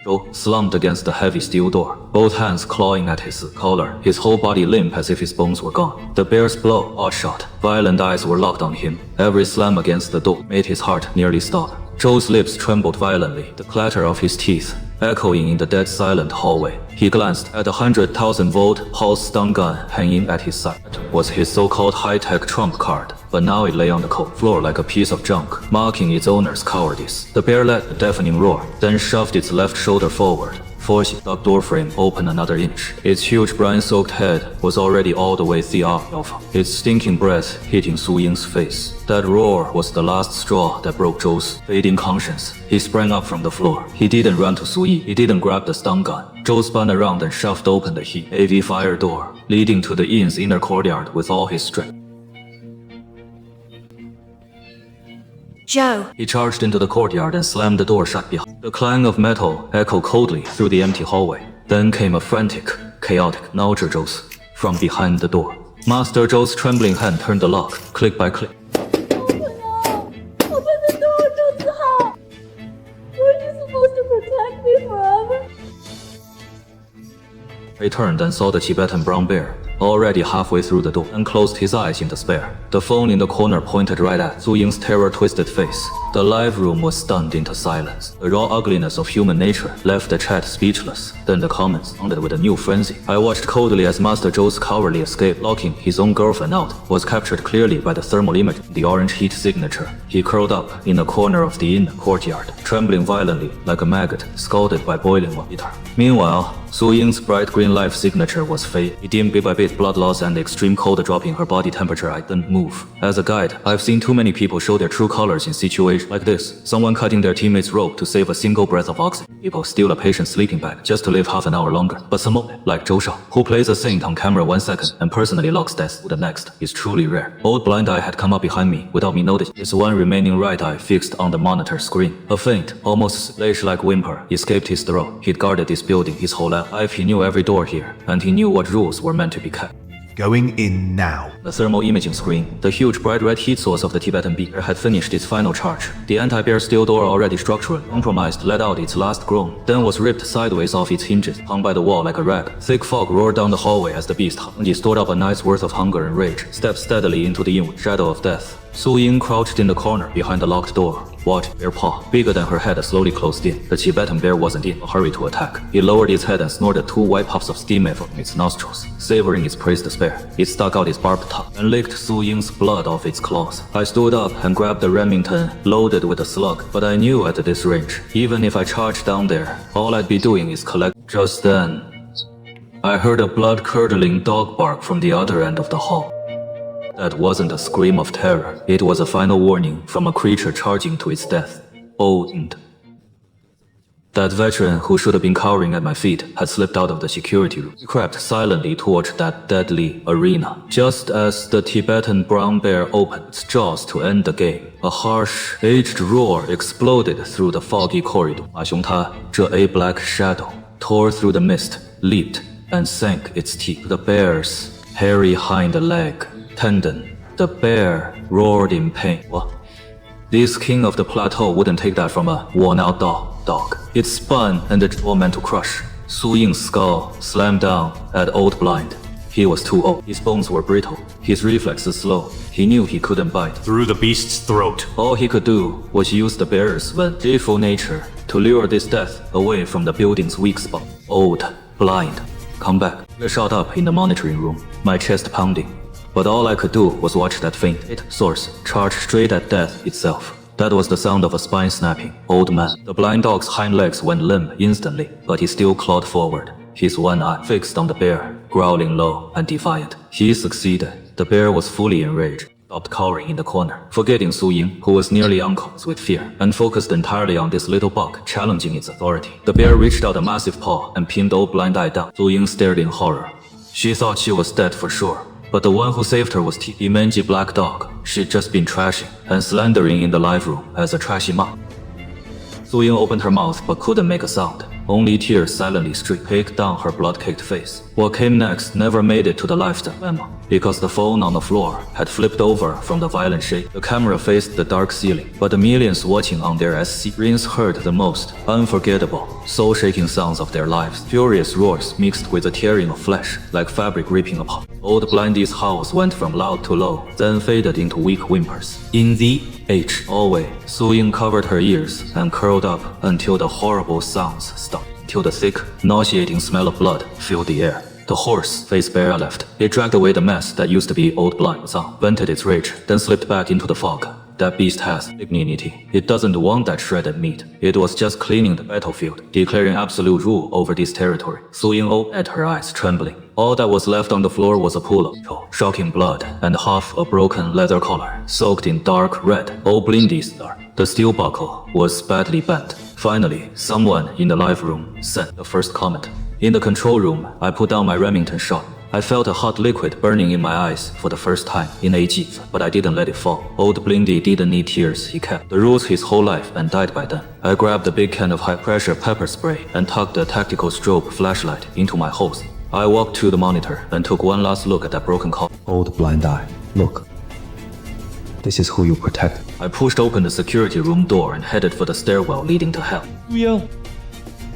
Zhou slumped against the heavy steel door, both hands clawing at his collar, his whole body limp as if his bones were gone. The bear's blow outshot. Violent eyes were locked on him. Every slam against the door made his heart nearly stop. Zhou's lips trembled violently, the clatter of his teeth echoing in the dead silent hallway. He glanced at the 100,000-volt pulse stun gun hanging at his side. It was his so-called high-tech trump card, but now it lay on the cold floor like a piece of junk, mocking its owner's cowardice. The bear let a deafening roar, then shoved its left shoulder forward, forcing the doorframe open another inch. Its huge brine-soaked head was already all the way off, its stinking breath hitting Su Ying's face. That roar was the last straw that broke Zhou's fading conscience. He sprang up from the floor. He didn't run to Su Yi. He didn't grab the stun gun. Zhou spun around and shoved open the heat AV fire door, leading to the inn's inner courtyard with all his strength. Zhou. He charged into the courtyard and slammed the door shut behind. The clang of metal echoed coldly through the empty hallway. Then came a frantic, chaotic nudge Zhou's from behind the door. Master Zhou's trembling hand turned the lock, click by click. Open the door, Zhou Zihao! Weren't you supposed to protect me forever? He turned and saw the Tibetan brown bear, already halfway through the door, and closed his eyes in despair. The phone in the corner pointed right at Su Ying's terror-twisted face. The live room was stunned into silence. The raw ugliness of human nature left the chat speechless. Then the comments sounded with a new frenzy. I watched coldly as Master Zhou's cowardly escape, locking his own girlfriend out, was captured clearly by the thermal image, the orange heat signature. He curled up in a corner of the inner courtyard, trembling violently like a maggot scalded by boiling water. Meanwhile, Su Ying's bright green life signature was fading. Dim bit by bit, blood loss and extreme cold dropping her body temperature. I didn't move. As a guide, I've seen too many people show their true colors in situations like this. Someone cutting their teammate's rope to save a single breath of oxygen. People steal a patient's sleeping bag just to live half an hour longer. But someone like Zhou Shao, who plays a saint on camera 1 second and personally locks death with the next, is truly rare. Old blind eye had come up behind me without me noticing. His one remaining right eye fixed on the monitor screen. A faint, almost slash-like whimper escaped his throat. He'd guarded this building his whole life. He knew every door here, and he knew what rules were meant to be kept. Going in now. The thermal imaging screen, the huge bright red heat source of the Tibetan bear, had finished its final charge. The anti-bear steel door, already structurally compromised, let out its last groan, then was ripped sideways off its hinges, hung by the wall like a rag. Thick fog roared down the hallway as the beast hung. He stored up a night's worth of hunger and rage, stepped steadily into the inward shadow of death. Su Ying crouched in the corner behind the locked door. Watch, bear paw, bigger than her head, slowly closed in. The Tibetan bear wasn't in a hurry to attack. It lowered its head and snorted 2 white puffs of steam from its nostrils, savoring its prey's despair. It stuck out its barbed tongue and licked Su Ying's blood off its claws. I stood up and grabbed the Remington, loaded with a slug, but I knew at this range, even if I charged down there, all I'd be doing is collect. Just then, I heard a blood-curdling dog bark from the other end of the hall. That wasn't a scream of terror. It was a final warning from a creature charging to its death. Owned. That veteran who should have been cowering at my feet had slipped out of the security room. He crept silently toward that deadly arena. Just as the Tibetan brown bear opened its jaws to end the game, a harsh, aged roar exploded through the foggy corridor. 马雄他这 a black shadow tore through the mist, leaped, and sank its teeth. The bear's hairy hind leg tendon. The bear roared in pain. What? This king of the plateau wouldn't take that from a worn-out dog. It spun and the jaw meant to crush. Su Ying's skull slammed down at Old Blind. He was too old. His bones were brittle. His reflexes slow. He knew he couldn't bite. Through the beast's throat. All he could do was use the bear's vengeful nature to lure this death away from the building's weak spot. Old Blind, come back. I shot up in the monitoring room, my chest pounding. But all I could do was watch that faint source charge straight at death itself. That was the sound of a spine snapping. Old man. The blind dog's hind legs went limp instantly, but he still clawed forward, his one eye fixed on the bear, growling low and defiant. He succeeded. The bear was fully enraged, stopped cowering in the corner, forgetting Su Ying, who was nearly unconscious with fear, and focused entirely on this little bug challenging its authority. The bear reached out a massive paw and pinned Old Blind Eye down. Su Ying stared in horror. She thought she was dead for sure. But the one who saved her was the mangy black dog she'd just been trashing and slandering in the live room as a trashy mom. Su Ying opened her mouth but couldn't make a sound. Only tears silently streaked down her blood-caked face. What came next never made it to the live memo, because the phone on the floor had flipped over from the violent shake. The camera faced the dark ceiling, but the millions watching on their screens heard the most unforgettable, soul-shaking sounds of their lives. Furious roars mixed with the tearing of flesh, like fabric ripping apart. Old Blindy's howls went from loud to low, then faded into weak whimpers. In the hallway, Su Ying covered her ears and curled up until the horrible sounds stopped, till the thick, nauseating smell of blood filled the air. The horse, face bare left. It dragged away the mess that used to be Old Blind's arm, vented its rage, then slipped back into the fog. That beast has dignity. It doesn't want that shredded meat. It was just cleaning the battlefield, declaring absolute rule over this territory. Su Ying opened her eyes, trembling. All that was left on the floor was a pool of shocking blood and half a broken leather collar, soaked in dark red. Old Blindy's star. The steel buckle was badly bent. Finally, someone in the live room sent the first comment. In the control room, I put down my Remington shot. I felt a hot liquid burning in my eyes for the first time in ages, but I didn't let it fall. Old Blindy didn't need tears, he kept the rules his whole life and died by them. I grabbed a big can of high-pressure pepper spray and tucked a tactical strobe flashlight into my hose. I walked to the monitor and took one last look at that broken collar. Old Blind Eye, look. This is who you protect. I pushed open the security room door and headed for the stairwell leading to hell. Su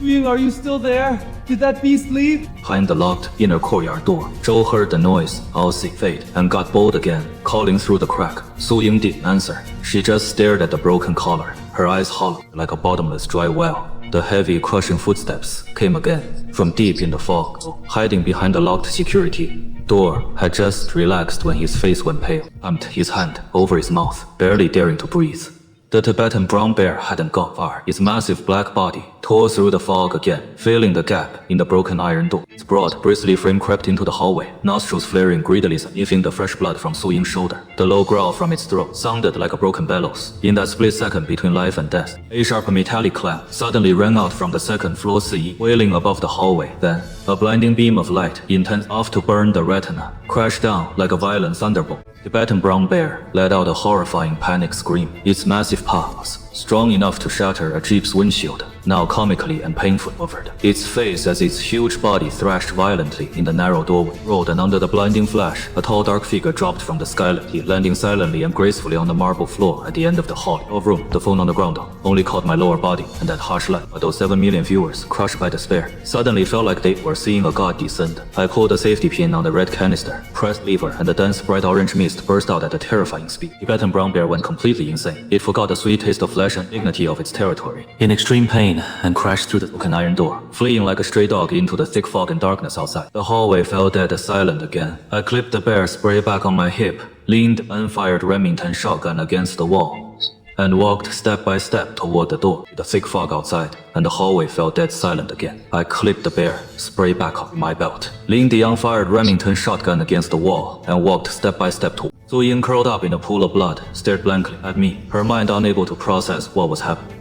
Ying, are you still there? Did that beast leave? Behind the locked inner courtyard door, Zhou heard the noise, Aussie fade, and got bold again, calling through the crack. Su Ying didn't answer. She just stared at the broken collar, her eyes hollow like a bottomless dry well. The heavy, crushing footsteps came again, from deep in the fog, hiding behind the locked security door had just relaxed when his face went pale, pumped his hand over his mouth, barely daring to breathe. The Tibetan brown bear hadn't gone far. Its massive black body tore through the fog again, filling the gap in the broken iron door. Its broad, bristly frame crept into the hallway, nostrils flaring greedily, sniffing the fresh blood from Su Ying's shoulder. The low growl from its throat sounded like a broken bellows. In that split second between life and death, a sharp metallic clamp suddenly rang out from the second floor ceiling, wailing above the hallway. Then, a blinding beam of light, intense enough to burn the retina, crashed down like a violent thunderbolt. Tibetan brown bear let out a horrifying panic scream. Its massive paws strong enough to shatter a jeep's windshield, now comically and painfully covered. Its face as its huge body thrashed violently in the narrow doorway rolled, and under the blinding flash, a tall dark figure dropped from the skylight, landing silently and gracefully on the marble floor at the end of the hall of room. The phone on the ground only caught my lower body and that harsh light, but those 7 million viewers, crushed by despair, suddenly felt like they were seeing a god descend. I pulled the safety pin on the red canister, pressed lever, and the dense bright orange mist burst out at a terrifying speed. Tibetan brown bear went completely insane. It forgot the sweet taste of flesh and dignity of its territory. In extreme pain, and crashed through the broken iron door, fleeing like a stray dog into the thick fog and darkness outside. The hallway fell dead silent again. I clipped the bear spray back on my hip, leaned unfired Remington shotgun against the wall, and walked step by step toward the door. The thick fog outside, and the hallway fell dead silent again. I clipped the bear spray back on my belt, leaned the unfired Remington shotgun against the wall, and walked step by step toward. Su Ying, curled up in a pool of blood, stared blankly at me, her mind unable to process what was happening.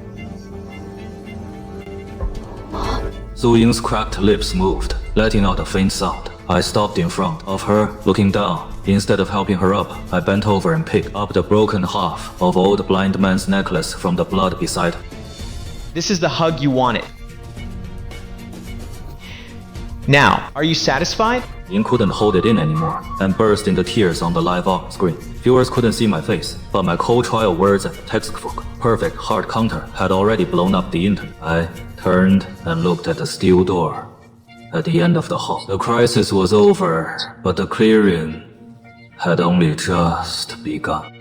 Su Ying's cracked lips moved, letting out a faint sound. I stopped in front of her, looking down. Instead of helping her up, I bent over and picked up the broken half of old blind man's necklace from the blood beside her. This is the hug you wanted. Now, are you satisfied? Ying couldn't hold it in anymore and burst into tears on the live screen. Viewers couldn't see my face, but my cold trial words and the textbook perfect hard counter had already blown up the internet. I turned and looked at the steel door at the end of the hall. The crisis was over, but the clearing had only just begun.